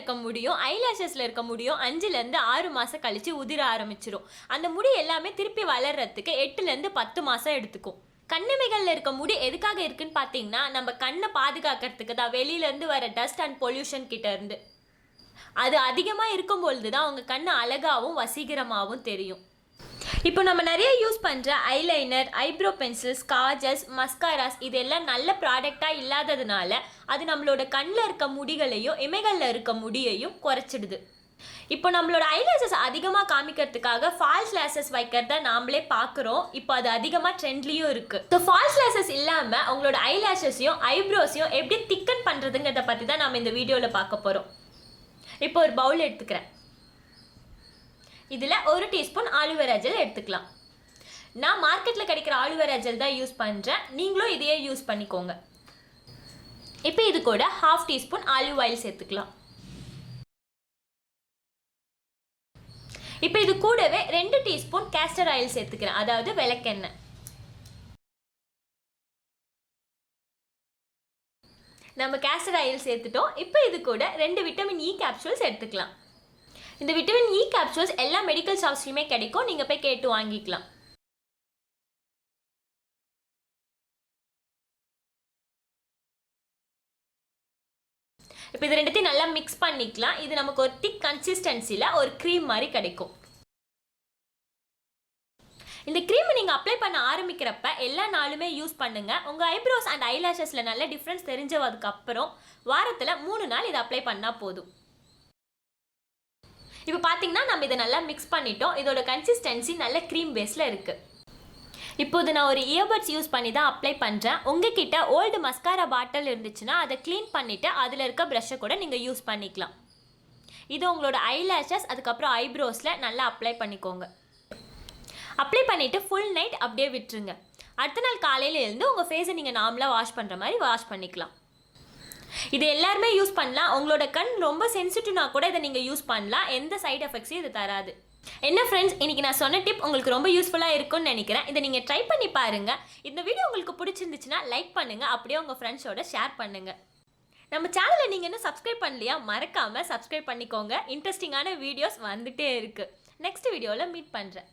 இருக்க முடியும், ஐலாஷஸில் இருக்க முடியும் 5லேருந்து 6 மாதம் கழித்து உதிர ஆரம்பிச்சிடும். அந்த முடி எல்லாமே திருப்பி வளர்கிறதுக்கு 8லேருந்து 10 மாதம் எடுத்துக்கும். கண்ணிமைகளில் இருக்க முடி எதுக்காக இருக்குன்னு பார்த்தீங்கன்னா, நம்ம கண்ணை பாதுகாக்கிறதுக்கு தான், வெளியிலேருந்து வர டஸ்ட் அண்ட் பொல்யூஷன் கிட்ட இருந்து. அது அதிகமாக இருக்கும்பொழுது தான் உங்கள் கண் அழகாகவும் வசீகரமாகவும் தெரியும். இப்போ நம்ம நிறைய யூஸ் பண்ணுற eyeliner, eyebrow pencils, kajals, mascaras இதெல்லாம் நல்ல ப்ராடக்டாக இல்லாததுனால அது நம்மளோட கண்ணில் இருக்க முடிகளையும் இமைகளில் இருக்க முடியையும் குறைச்சிடுது. இப்போ நம்மளோட ஐலாஷஸ் அதிகமாக காமிக்கிறதுக்காக ஃபால்ஸ் லேசஸ் வைக்கிறத நாமளே பார்க்குறோம். இப்போ அது அதிகமாக ட்ரெண்ட்லேயும் இருக்குது. ஸோ ஃபால்ஸ் லேசஸ் இல்லாமல் உங்களோட ஐலாஷஸையும் ஐப்ரோஸையும் எப்படி திக்கன் பண்ணுறதுங்கிறத பற்றி தான் நம்ம இந்த வீடியோவில் பார்க்க போகிறோம். இப்போ ஒரு பவுல் எடுத்துக்கிறேன். இதில் 1 டீஸ்பூன் ஆலிவேரா ஜெல் எடுத்துக்கலாம். நான் மார்க்கெட்டில் கிடைக்கிற ஆலிவேரா ஜெல் தான் யூஸ் பண்ணுறேன், நீங்களும் இதையே யூஸ் பண்ணிக்கோங்க. இப்போ இது கூட 1/2 டீஸ்பூன் ஆலிவ் ஆயில் சேர்த்துக்கலாம். இப்போ இது கூடவே 2 டீஸ்பூன் கேஸ்டர் ஆயில் சேர்த்துக்கிறேன், அதாவது விளக்கெண்ணெய். நம்ம கேஸ்டர் ஆயில் சேர்த்துட்டோம். இப்போ இது கூட 2 விட்டமின் இ கேப்சூல்ஸ் எடுத்துக்கலாம். இந்த விட்டமின் இ கேப்சூல்ஸ் எல்லா மெடிக்கல் ஷாப்ஸ்லையுமே கிடைக்கும், நீங்கள் போய் கேட்டு வாங்கிக்கலாம். இப்போ இது ரெண்டுத்தையும் நல்லா மிக்ஸ் பண்ணிக்கலாம். இது நமக்கு ஒரு திக் கன்சிஸ்டன்சியில் ஒரு க்ரீம் மாதிரி கிடைக்கும். இந்த க்ரீமை நீங்கள் அப்ளை பண்ண ஆரம்பிக்கிறப்ப எல்லா நாளுமே யூஸ் பண்ணுங்கள். உங்கள் ஐப்ரோஸ் அண்ட் ஐலாஷஸில் நல்ல டிஃப்ரென்ஸ் தெரிஞ்சதுக்கப்புறம் வாரத்தில் 3 நாள் இதை அப்ளை பண்ணால் போதும். இப்போ பார்த்தீங்கன்னா நம்ம இதை நல்லா மிக்ஸ் பண்ணிட்டோம். இதோட கன்சிஸ்டன்சி நல்ல க்ரீம் பேஸில் இருக்குது. இப்போது நான் ஒரு இயர்பட்ஸ் யூஸ் பண்ணி தான் அப்ளை பண்ணுறேன். உங்ககிட்ட ஓல்டு மஸ்காரா பாட்டில் இருந்துச்சுன்னா அதை க்ளீன் பண்ணிவிட்டு அதில் இருக்க ப்ரஷ்ஷை கூட நீங்கள் யூஸ் பண்ணிக்கலாம். இது உங்களோட ஐலாஷஸ் அதுக்கப்புறம் ஐப்ரோஸில் நல்லா அப்ளை பண்ணிக்கோங்க. அப்ளை பண்ணிவிட்டு ஃபுல் நைட் அப்படியே விட்டுருங்க. அடுத்த நாள் காலையில் எழுந்து உங்கள் ஃபேஸை நீங்கள் நார்மலாக வாஷ் பண்ணுற மாதிரி வாஷ் பண்ணிக்கலாம். இது எல்லாருமே யூஸ் பண்ணலாம். உங்களோட கண் ரொம்ப சென்சிட்டிவ்னா கூட இதை நீங்கள் யூஸ் பண்ணலாம். எந்த சைட் எஃபெக்ட்ஸையும் இது தராது. என்ன ஃப்ரெண்ட்ஸ், இன்றைக்கி நான் சொன்ன டிப் உங்களுக்கு ரொம்ப யூஸ்ஃபுல்லாக இருக்கும்னு நினைக்கிறேன். இதை நீங்கள் ட்ரை பண்ணி பாருங்கள். இந்த வீடியோ உங்களுக்கு பிடிச்சிருந்துச்சுன்னா லைக் பண்ணுங்கள், அப்படியே உங்கள் ஃப்ரெண்ட்ஸோட ஷேர் பண்ணுங்கள். நம்ம சேனலை நீங்கள் இன்னும் சப்ஸ்கிரைப் பண்ணலையா, மறக்காமல் சப்ஸ்கிரைப் பண்ணிக்கோங்க. இன்ட்ரெஸ்டிங்கான வீடியோஸ் வந்துகிட்டே இருக்குது. நெக்ஸ்ட் வீடியோவில் மீட் பண்ணுறேன்.